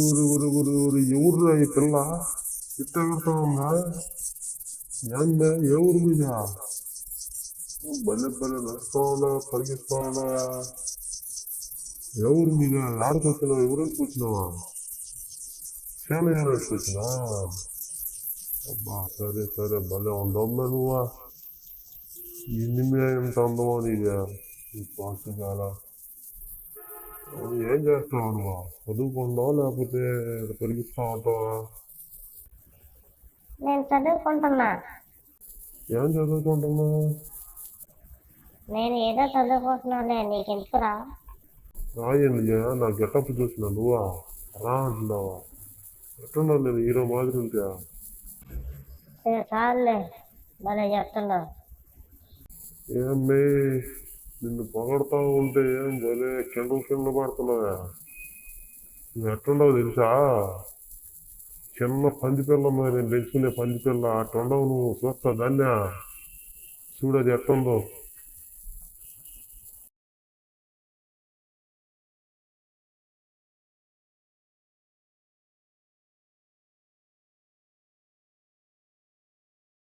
ఊరు ఎవరు ఈ పిల్ల ఇట్ట కొడతా ఉందా? ఏందా ఏ ఊరు మీద భలే నడుస్తావున్నా పరిగెత్తావున్నా? ఎవరు మీద ఆడికి వచ్చినావు? ఎవరికి వచ్చినావా? సేన ఏనాడికి వచ్చినా? అబ్బా సరే భలే ఉండవున్నా నువ్వా? ఇన్ని ఎంత అందమో నీదే ఈ పాసుగాల. ఏం చేస్తావు నువ్వు? చదువుకుంటావా లేకపోతే పరిగిస్తా ఉంటావా? నేను చదువుకుంటున్నా. ఏం చదువుకుంటున్నావు? నేను ఏదో చదువుకుంటున్నాలే, నీకు ఎందుకురా? రాయండి నా గెటప్ చూసిన నువ్వా రా అంటున్నావా? ఎట్టున్నావు? నేను హీరో మాదిరి ఉంటే చాలులే, భలే చెప్తున్నావు. ఏమి నిన్ను పొగడతా ఉంటే ఏం భలే కింద పడుతున్నావా? నువ్వు ఎట్టుండవు తెలుసా? చిన్న పందిపిల్ల మరి నేను పెంచుకునే పందిపిల్ల అట్టుండవు నువ్వు. చూస్తా దాన్నే చూడది ఎట్టుందో.